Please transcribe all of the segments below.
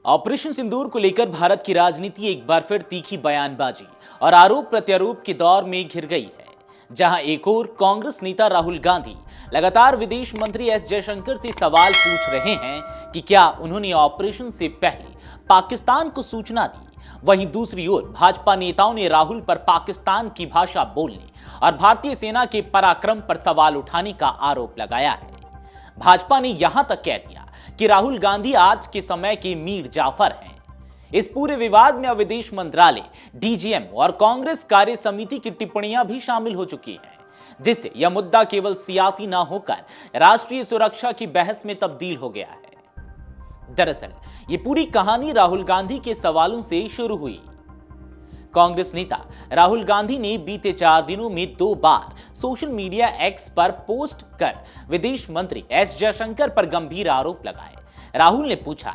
Operation सिंदूर को लेकर भारत की राजनीति एक बार फिर तीखी बयानबाजी और आरोप प्रत्यारोप के दौर में घिर गई है, जहां एक ओर कांग्रेस नेता राहुल गांधी लगातार विदेश मंत्री एस जयशंकर से सवाल पूछ रहे हैं कि क्या उन्होंने ऑपरेशन से पहले पाकिस्तान को सूचना दी। वहीं दूसरी ओर भाजपा नेताओं ने राहुल पर पाकिस्तान की भाषा बोलने और भारतीय सेना के पराक्रम पर सवाल उठाने का आरोप लगाया है। भाजपा ने यहां तक कह दिया कि राहुल गांधी आज के समय के मीर जाफर हैं। इस पूरे विवाद में विदेश मंत्रालय, डीजीएम और कांग्रेस कार्य समिति की टिप्पणियां भी शामिल हो चुकी हैं, जिससे यह मुद्दा केवल सियासी ना होकर राष्ट्रीय सुरक्षा की बहस में तब्दील हो गया है। दरअसल ये पूरी कहानी राहुल गांधी के सवालों से शुरू हुई। कांग्रेस नेता राहुल गांधी ने बीते 4 दिनों में 2 बार सोशल मीडिया एक्स पर पोस्ट कर विदेश मंत्री एस जयशंकर पर गंभीर आरोप लगाए। राहुल ने पूछा,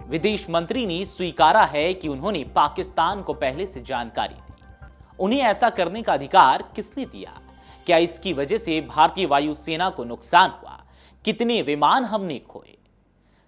विदेश मंत्री ने स्वीकारा है कि उन्होंने पाकिस्तान को पहले से जानकारी दी। उन्हें ऐसा करने का अधिकार किसने दिया? क्या इसकी वजह से भारतीय वायुसेना को नुकसान हुआ? कितने विमान हमने खोए?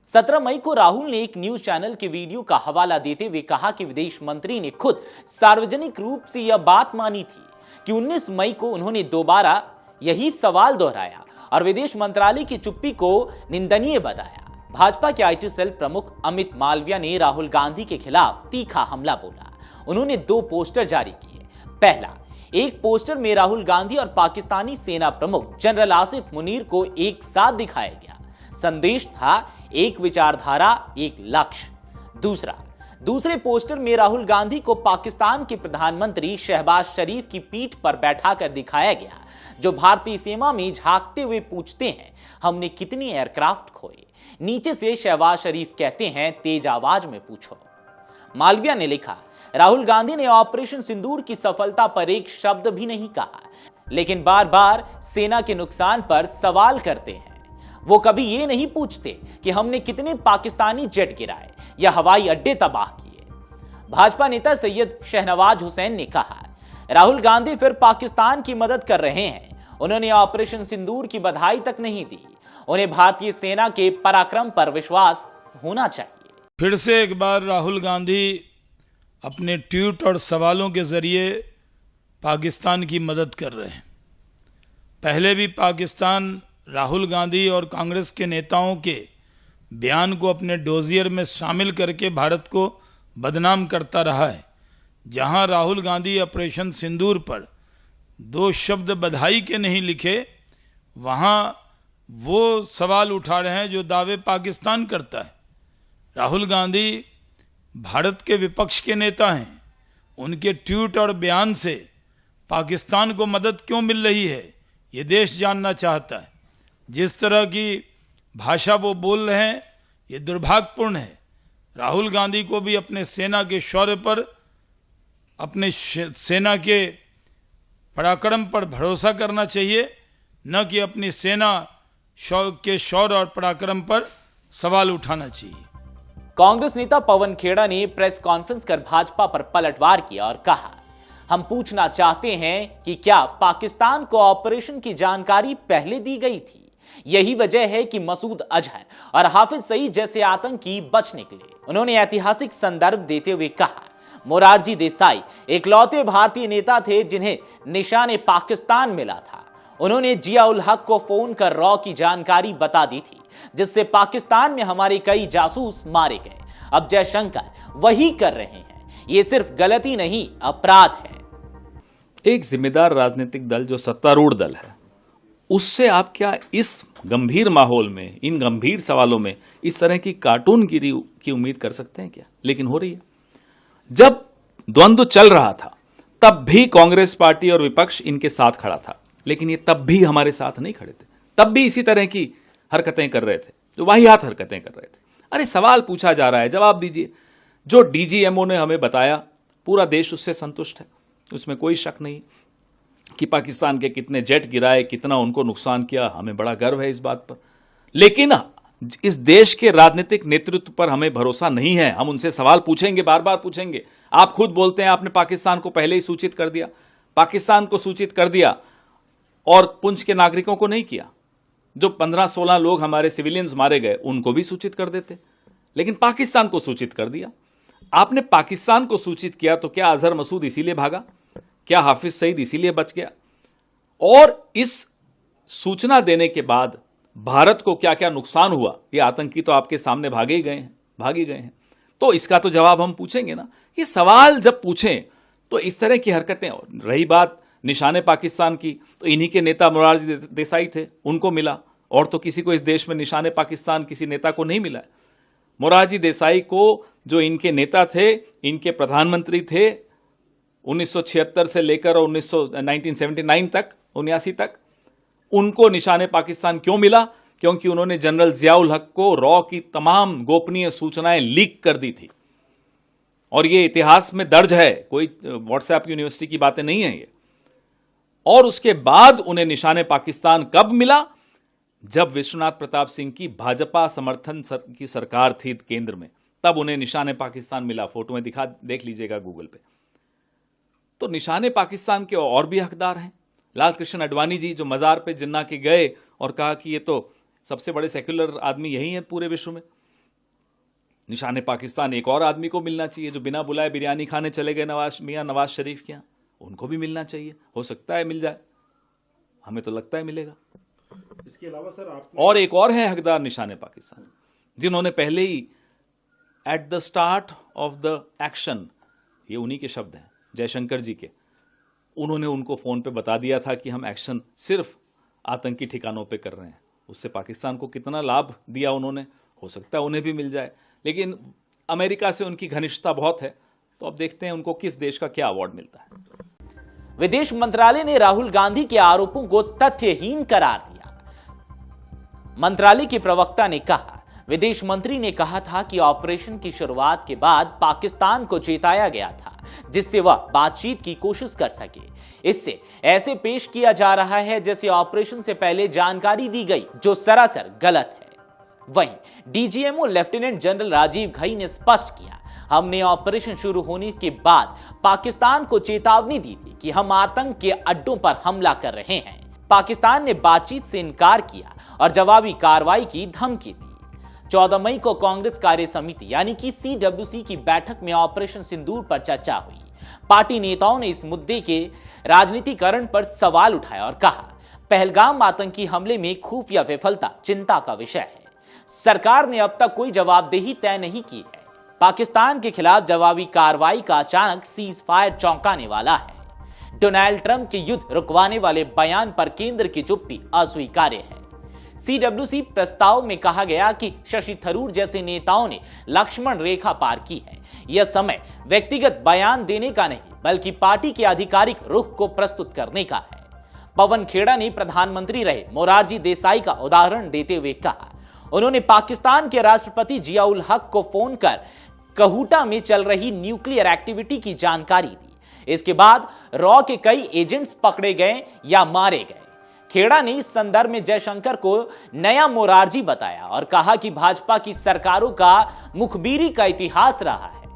17 मई को राहुल ने एक न्यूज चैनल के वीडियो का हवाला देते हुए कहा कि विदेश मंत्री ने खुद सार्वजनिक रूप से यह बात मानी थी कि 19 मई को उन्होंने दोबारा यही सवाल दोहराया और विदेश मंत्रालय की चुप्पी को निंदनीय बताया। भाजपा के आईटी सेल प्रमुख अमित मालविया ने राहुल गांधी के खिलाफ तीखा हमला बोला। उन्होंने 2 पोस्टर जारी किए। पहला, एक पोस्टर में राहुल गांधी और पाकिस्तानी सेना प्रमुख जनरल आसिफ मुनीर को एक साथ दिखाया गया। संदेश था, एक विचारधारा, एक लक्ष्य। दूसरे पोस्टर में राहुल गांधी को पाकिस्तान के प्रधानमंत्री शहबाज शरीफ की पीठ पर बैठाकर दिखाया गया, जो भारतीय सीमा में झांकते हुए पूछते हैं, हमने कितने एयरक्राफ्ट खोए? नीचे से शहबाज शरीफ कहते हैं, तेज आवाज में पूछो। मालविया ने लिखा, राहुल गांधी ने ऑपरेशन सिंदूर की सफलता पर एक शब्द भी नहीं कहा, लेकिन बार बार सेना के नुकसान पर सवाल करते हैं। वो कभी ये नहीं पूछते कि हमने कितने पाकिस्तानी जेट गिराए या हवाई अड्डे तबाह किए। भाजपा नेता सैयद शहनवाज हुसैन ने कहा, राहुल गांधी फिर पाकिस्तान की मदद कर रहे हैं। उन्होंने ऑपरेशन सिंदूर की बधाई तक नहीं दी। उन्हें भारतीय सेना के पराक्रम पर विश्वास होना चाहिए। फिर से एक बार राहुल गांधी अपने ट्वीट और सवालों के जरिए पाकिस्तान की मदद कर रहे हैं। पहले भी पाकिस्तान राहुल गांधी और कांग्रेस के नेताओं के बयान को अपने डोजियर में शामिल करके भारत को बदनाम करता रहा है। जहां राहुल गांधी ऑपरेशन सिंदूर पर 2 शब्द बधाई के नहीं लिखे, वहां वो सवाल उठा रहे हैं जो दावे पाकिस्तान करता है। राहुल गांधी भारत के विपक्ष के नेता हैं। उनके ट्वीट और बयान से पाकिस्तान को मदद क्यों मिल रही है, ये देश जानना चाहता है। जिस तरह की भाषा वो बोल रहे हैं, ये दुर्भाग्यपूर्ण है। राहुल गांधी को भी अपने सेना के शौर्य पर, अपने सेना के पराक्रम पर भरोसा करना चाहिए, न कि अपनी सेना के शौर्य और पराक्रम पर सवाल उठाना चाहिए। कांग्रेस नेता पवन खेड़ा ने प्रेस कॉन्फ्रेंस कर भाजपा पर पलटवार किया और कहा, हम पूछना चाहते हैं कि क्या पाकिस्तान को ऑपरेशन की जानकारी पहले दी गई थी? यही वजह है कि मसूद अजहर और हाफिज सईद जैसे आतंकी बच निकले। उन्होंने ऐतिहासिक संदर्भ देते हुए कहा, मोरारजी देसाई इकलौते भारतीय नेता थे जिन्हें निशाने पाकिस्तान मिला था। उन्होंने जिया उल हक को फोन कर रॉ की जानकारी बता दी थी, जिससे पाकिस्तान में हमारे कई जासूस मारे गए। अब जयशंकर वही कर रहे हैं। ये सिर्फ गलती नहीं, अपराध है। एक जिम्मेदार राजनीतिक दल जो सत्तारूढ़ दल है, उससे आप क्या इस गंभीर माहौल में, इन गंभीर सवालों में इस तरह की कार्टूनगिरी की उम्मीद कर सकते हैं क्या? लेकिन हो रही है। जब द्वंद्व चल रहा था तब भी कांग्रेस पार्टी और विपक्ष इनके साथ खड़ा था, लेकिन ये तब भी हमारे साथ नहीं खड़े थे। तब भी इसी तरह की हरकतें कर रहे थे, जो वाहियात हरकतें कर रहे थे। अरे सवाल पूछा जा रहा है, जवाब दीजिए। जो डीजीएमओ ने हमें बताया, पूरा देश उससे संतुष्ट है, उसमें कोई शक नहीं कि पाकिस्तान के कितने जेट गिराए, कितना उनको नुकसान किया, हमें बड़ा गर्व है इस बात पर। लेकिन इस देश के राजनीतिक नेतृत्व पर हमें भरोसा नहीं है। हम उनसे सवाल पूछेंगे, बार बार पूछेंगे। आप खुद बोलते हैं आपने पाकिस्तान को पहले ही सूचित कर दिया। पाकिस्तान को सूचित कर दिया और पुंछ के नागरिकों को नहीं किया। जो 15-16 लोग हमारे सिविलियंस मारे गए, उनको भी सूचित कर देते। लेकिन पाकिस्तान को सूचित कर दिया। आपने पाकिस्तान को सूचित किया तो क्या अजहर मसूद इसीलिए भागा? क्या हाफिज सईद इसीलिए बच गया? और इस सूचना देने के बाद भारत को क्या क्या नुकसान हुआ, ये आतंकी तो आपके सामने भाग ही गए हैं। तो इसका तो जवाब हम पूछेंगे ना। ये सवाल जब पूछें तो इस तरह की हरकतें, रही बात निशाने पाकिस्तान की, तो इन्हीं के नेता मोरारजी देसाई थे, उनको मिला, और तो किसी को इस देश में निशाने पाकिस्तान किसी नेता को नहीं मिला है। मोरारजी देसाई को, जो इनके नेता थे, इनके प्रधानमंत्री थे 1976 से लेकर 1979 तक, 79 तक, उनको निशाने पाकिस्तान क्यों मिला? क्योंकि उन्होंने जनरल जियाउल हक को रॉ की तमाम गोपनीय सूचनाएं लीक कर दी थी। और ये इतिहास में दर्ज है, कोई व्हाट्सएप यूनिवर्सिटी की बातें नहीं है ये। और उसके बाद उन्हें निशाने पाकिस्तान कब मिला? जब विश्वनाथ प्रताप सिंह की भाजपा समर्थन की सरकार थी केंद्र में, तब उन्हें निशाने पाकिस्तान मिला। फोटो में देख लीजिएगा गूगल पे। तो निशाने पाकिस्तान के और भी हकदार हैं। लाल कृष्ण आडवाणी जी, जो मजार पे जिन्ना के गए और कहा कि ये तो सबसे बड़े सेक्युलर आदमी यही है पूरे विश्व में, निशाने पाकिस्तान एक और आदमी को मिलना चाहिए जो बिना बुलाए बिरयानी खाने चले गए मियां नवाज शरीफ के यहां, उनको भी मिलना चाहिए। हो सकता है मिल जाए, हमें तो लगता है मिलेगा। इसके अलावा सर और एक और है हकदार निशाने पाकिस्तान, जिन्होंने पहले ही at the start of the action, ये उन्हीं के शब्द हैं, जयशंकर जी के, उन्होंने उनको फोन पे बता दिया था कि हम एक्शन सिर्फ आतंकी ठिकानों पे कर रहे हैं। उससे पाकिस्तान को कितना लाभ दिया उन्होंने, हो सकता है उन्हें भी मिल जाए। लेकिन अमेरिका से उनकी घनिष्ठता बहुत है, तो अब देखते हैं उनको किस देश का क्या अवार्ड मिलता है। विदेश मंत्रालय ने राहुल गांधी के आरोपों को तथ्यहीन करार दिया। मंत्रालय के प्रवक्ता ने कहा, विदेश मंत्री ने कहा था कि ऑपरेशन की शुरुआत के बाद पाकिस्तान को चेताया गया था जिससे वह बातचीत की कोशिश कर सके। इससे ऐसे पेश किया जा रहा है जैसे ऑपरेशन से पहले जानकारी दी गई, जो सरासर गलत है। वहीं DGMO lieutenant general Rajiv Ghai ने स्पष्ट किया, हमने ऑपरेशन शुरू होने के बाद पाकिस्तान को चेतावनी दी थी कि हम आतंक के अड्डों पर हमला कर रहे हैं। पाकिस्तान ने बातचीत से इनकार किया और जवाबी कार्रवाई की धमकी दी। 14 मई को कांग्रेस कार्य समिति यानी कि CWC की बैठक में ऑपरेशन सिंदूर पर चर्चा हुई। पार्टी नेताओं ने इस मुद्दे के राजनीतिकरण पर सवाल उठाया और कहा, पहलगाम आतंकी हमले में खुफिया विफलता चिंता का विषय है। सरकार ने अब तक कोई जवाबदेही तय नहीं की है। पाकिस्तान के खिलाफ जवाबी कार्रवाई का अचानक सीज फायर चौंकाने वाला है। डोनाल्ड ट्रंप के युद्ध रुकवाने वाले बयान पर केंद्र की चुप्पी अस्वीकार्य है। CWC प्रस्ताव में कहा गया कि शशि थरूर जैसे नेताओं ने लक्ष्मण रेखा पार की है। यह समय व्यक्तिगत बयान देने का नहीं, बल्कि पार्टी के आधिकारिक रुख को प्रस्तुत करने का है। पवन खेड़ा ने प्रधानमंत्री रहे मोरारजी देसाई का उदाहरण देते हुए कहा, उन्होंने पाकिस्तान के राष्ट्रपति जियाउल हक को फोन कर कहूटा में चल रही न्यूक्लियर एक्टिविटी की जानकारी दी। इसके बाद रॉ के कई एजेंट्स पकड़े गए या मारे गए। खेड़ा ने इस संदर्भ में जयशंकर को नया मोरारजी बताया और कहा कि भाजपा की सरकारों का मुखबिरी का इतिहास रहा है।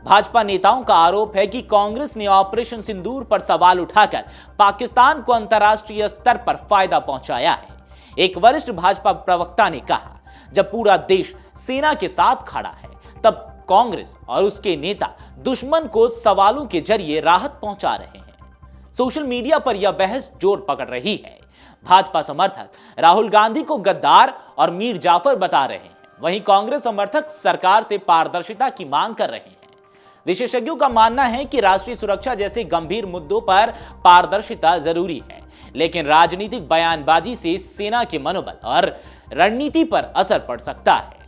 भाजपा नेताओं का आरोप है कि कांग्रेस ने ऑपरेशन सिंदूर पर सवाल उठाकर पाकिस्तान को अंतर्राष्ट्रीय स्तर पर फायदा पहुंचाया है। एक वरिष्ठ भाजपा प्रवक्ता ने कहा, जब पूरा देश सेना के साथ खड़ा है, तब कांग्रेस और उसके नेता दुश्मन को सवालों के जरिए राहत पहुंचा रहे हैं। सोशल मीडिया पर यह बहस जोर पकड़ रही है। भाजपा समर्थक राहुल गांधी को गद्दार और मीर जाफर बता रहे हैं, वहीं कांग्रेस समर्थक सरकार से पारदर्शिता की मांग कर रहे हैं। विशेषज्ञों का मानना है कि राष्ट्रीय सुरक्षा जैसे गंभीर मुद्दों पर पारदर्शिता जरूरी है, लेकिन राजनीतिक बयानबाजी से सेना के मनोबल और रणनीति पर असर पड़ सकता है।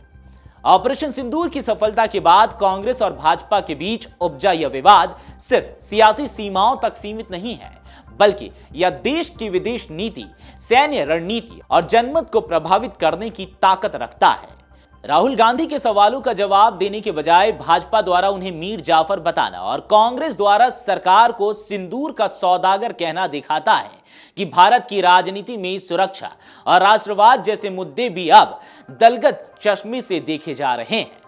ऑपरेशन सिंदूर की सफलता के बाद कांग्रेस और भाजपा के बीच उपजा यह विवाद सिर्फ सियासी सीमाओं तक सीमित नहीं है, बल्कि यह देश की विदेश नीति, सैन्य रणनीति और जनमत को प्रभावित करने की ताकत रखता है। राहुल गांधी के सवालों का जवाब देने के बजाय भाजपा द्वारा उन्हें मीर जाफर बताना और कांग्रेस द्वारा सरकार को सिंदूर का सौदागर कहना दिखाता है कि भारत की राजनीति में सुरक्षा और राष्ट्रवाद जैसे मुद्दे भी अब दलगत चश्मे से देखे जा रहे हैं।